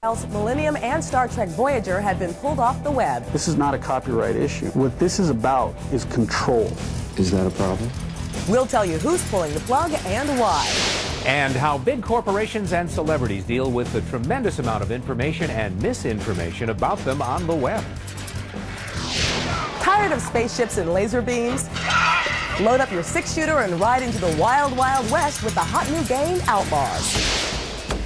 Millennium and Star Trek Voyager had been pulled off the web. This is not a copyright issue. What this is about is control. Is that a problem? We'll tell you who's pulling the plug and why. And how big corporations and celebrities deal with the tremendous amount of information and misinformation about them on the web. Tired of spaceships and laser beams? Load up your six-shooter and ride into the wild, wild west with the hot new game, Outlaws.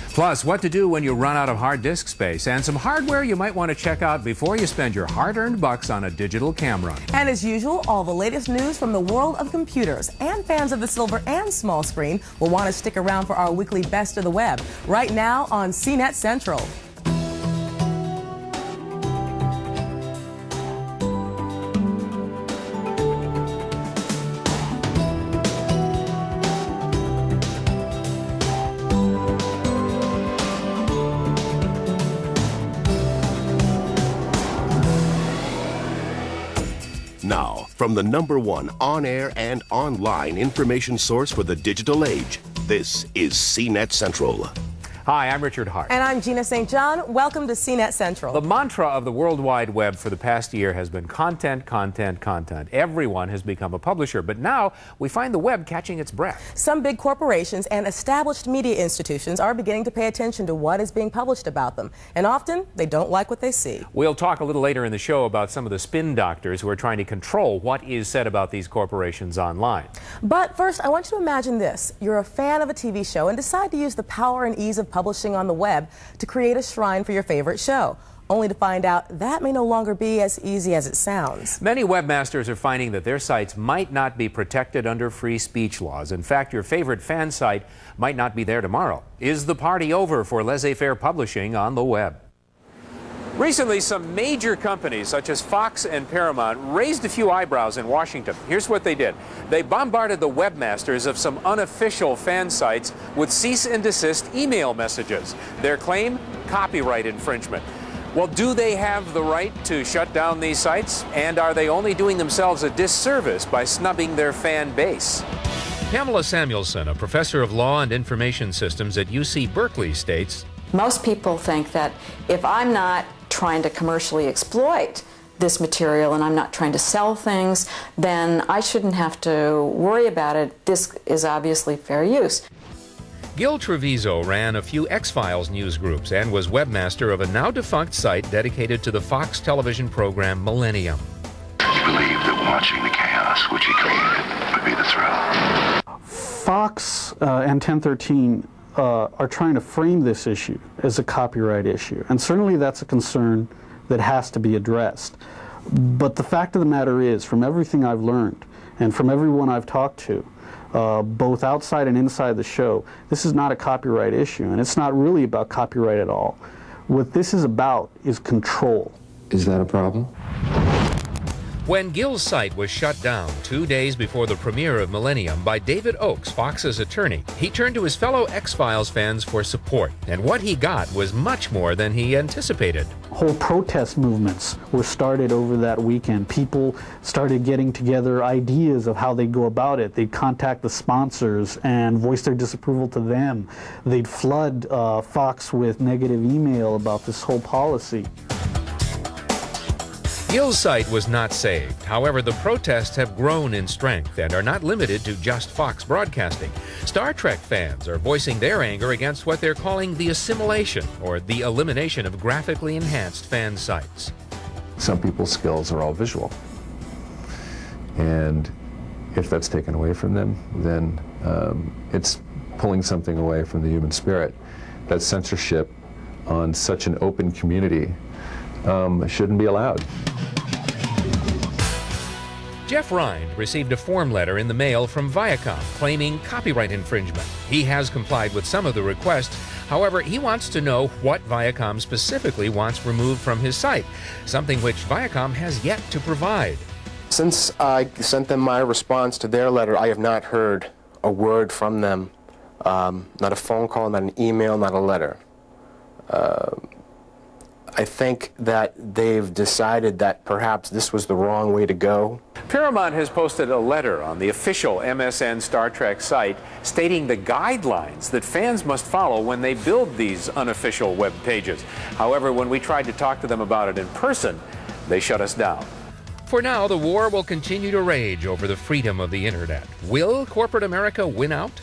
Plus, what to do when you run out of hard disk space, and some hardware you might want to check out before you spend your hard-earned bucks on a digital camera. And as usual, all the latest news from the world of computers. And fans of the silver and small screen will want to stick around for our weekly Best of the Web, right now on CNET Central. Now, from the #1 on-air and online information source for the digital age, this is CNET Central. Hi, I'm Richard Hart. And I'm Gina St. John. Welcome to CNET Central. The mantra of the World Wide Web for the past year has been content, content, content. Everyone has become a publisher, but now we find the web catching its breath. Some big corporations and established media institutions are beginning to pay attention to what is being published about them, and often they don't like what they see. We'll talk a little later in the show about some of the spin doctors who are trying to control what is said about these corporations online. But first, I want you to imagine this. You're a fan of a TV show and decide to use the power and ease of publishing on the web to create a shrine for your favorite show, only to find out that may no longer be as easy as it sounds. Many webmasters are finding that their sites might not be protected under free speech laws. In fact, your favorite fan site might not be there tomorrow. Is the party over for laissez-faire publishing on the web? Recently, some major companies such as Fox and Paramount raised a few eyebrows in Washington. Here's what they did. They bombarded the webmasters of some unofficial fan sites with cease and desist email messages. Their claim? Copyright infringement. Well, do they have the right to shut down these sites? And are they only doing themselves a disservice by snubbing their fan base? Pamela Samuelson, a professor of law and information systems at UC Berkeley, states, most people think that if I'm not trying to commercially exploit this material and I'm not trying to sell things, then I shouldn't have to worry about it. This is obviously fair use. Gil Treviso ran a few X-Files news groups and was webmaster of a now-defunct site dedicated to the Fox television program Millennium. He believed that watching the chaos which he created would be the thrill. Fox and 1013 are trying to frame this issue as a copyright issue, and certainly that's a concern that has to be addressed. But the fact of the matter is, from everything I've learned and from everyone I've talked to, both outside and inside the show, this is not a copyright issue, and it's not really about copyright at all. What this is about is control. Is that a problem? When Gil's site was shut down 2 days before the premiere of Millennium by David Oakes, Fox's attorney, he turned to his fellow X-Files fans for support, and what he got was much more than he anticipated. Whole protest movements were started over that weekend. People started getting together ideas of how they'd go about it. They'd contact the sponsors and voice their disapproval to them. They'd flood Fox with negative email about this whole policy. Gil's site was not saved. However, the protests have grown in strength and are not limited to just Fox Broadcasting. Star Trek fans are voicing their anger against what they're calling the assimilation, or the elimination of graphically enhanced fan sites. Some people's skills are all visual. And if that's taken away from them, then it's pulling something away from the human spirit. That censorship on such an open community shouldn't be allowed. Jeff Rind received a form letter in the mail from Viacom claiming copyright infringement. He has complied with some of the requests. However, he wants to know what Viacom specifically wants removed from his site, something which Viacom has yet to provide. Since I sent them my response to their letter, I have not heard a word from them. Not a phone call, not an email, not a letter. I think that they've decided that perhaps this was the wrong way to go. Paramount has posted a letter on the official MSN Star Trek site stating the guidelines that fans must follow when they build these unofficial web pages. However, when we tried to talk to them about it in person, they shut us down. For now, the war will continue to rage over the freedom of the internet. Will corporate America win out?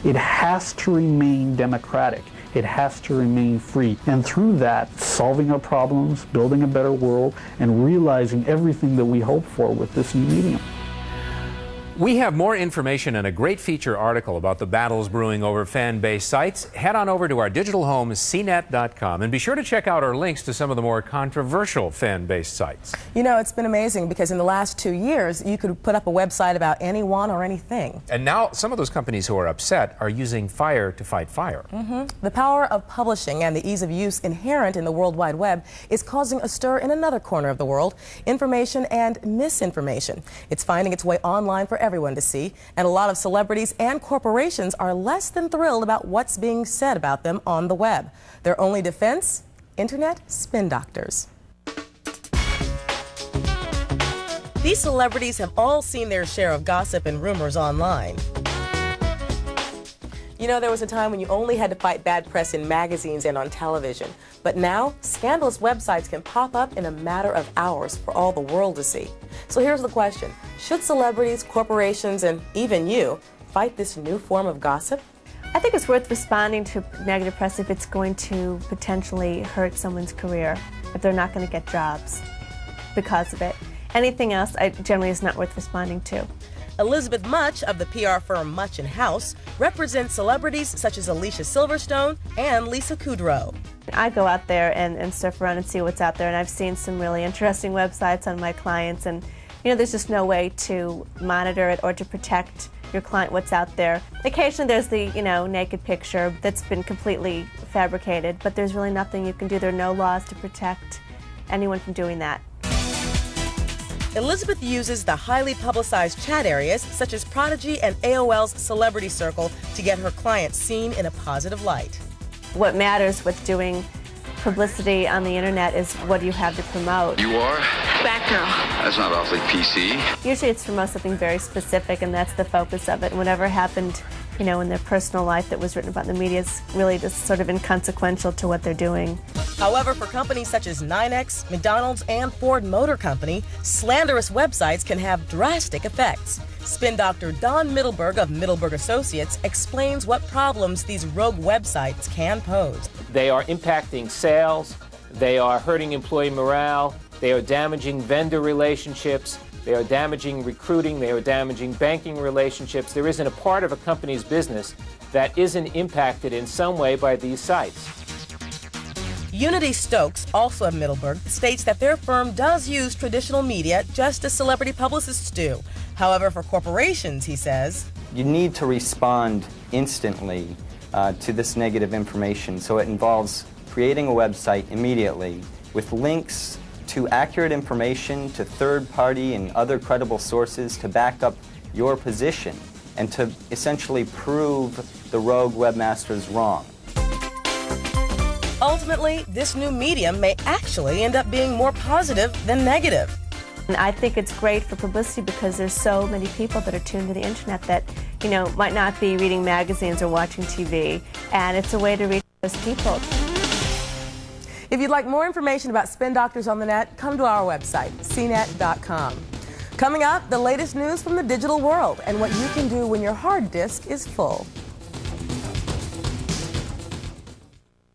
It has to remain democratic. It has to remain free. And through that, solving our problems, building a better world, and realizing everything that we hope for with this new medium. We have more information and a great feature article about the battles brewing over fan-based sites. Head on over to our digital home, cnet.com, and be sure to check out our links to some of the more controversial fan-based sites. You know, it's been amazing because in the last 2 years, you could put up a website about anyone or anything. And now some of those companies who are upset are using fire to fight fire. The power of publishing and the ease of use inherent in the World Wide Web is causing a stir in another corner of the world: information and misinformation. It's finding its way online for everyone to see, and a lot of celebrities and corporations are less than thrilled about what's being said about them on the web. Their only defense? Internet spin doctors. These celebrities have all seen their share of gossip and rumors online. You know, there was a time when you only had to fight bad press in magazines and on television. But now, scandalous websites can pop up in a matter of hours for all the world to see. So here's the question: should celebrities, corporations, and even you fight this new form of gossip? I think it's worth responding to negative press if it's going to potentially hurt someone's career, if they're not going to get jobs because of it. Anything else generally is not worth responding to. Elizabeth Much of the PR firm Much & House represents celebrities such as Alicia Silverstone and Lisa Kudrow. I go out there and surf around and see what's out there, and I've seen some really interesting websites on my clients, and you know, there's just no way to monitor it or to protect your client what's out there. Occasionally there's the, naked picture that's been completely fabricated, but there's really nothing you can do. There are no laws to protect anyone from doing that. Elizabeth uses the highly publicized chat areas such as Prodigy and AOL's Celebrity Circle to get her clients seen in a positive light. What matters with doing publicity on the internet is what you have to promote. You are? Batgirl. That's not awfully PC. Usually it's to promote something very specific, and that's the focus of it. Whatever happened, in their personal life that was written about in the media is really just sort of inconsequential to what they're doing. However, for companies such as 9X, McDonald's, and Ford Motor Company, slanderous websites can have drastic effects. Spin doctor Don Middleburg of Middleburg Associates explains what problems these rogue websites can pose. They are impacting sales, they are hurting employee morale, they are damaging vendor relationships, they are damaging recruiting, they are damaging banking relationships. There isn't a part of a company's business that isn't impacted in some way by these sites. Unity Stokes, also of Middleburg, states that their firm does use traditional media just as celebrity publicists do. However, for corporations, he says, you need to respond instantly to this negative information. So it involves creating a website immediately with links to accurate information, to third-party and other credible sources to back up your position and to essentially prove the rogue webmasters wrong. Ultimately, this new medium may actually end up being more positive than negative. And I think it's great for publicity because there's so many people that are tuned to the internet that, might not be reading magazines or watching TV, and it's a way to reach those people. If you'd like more information about spin doctors on the net, come to our website, cnet.com. Coming up, the latest news from the digital world and what you can do when your hard disk is full.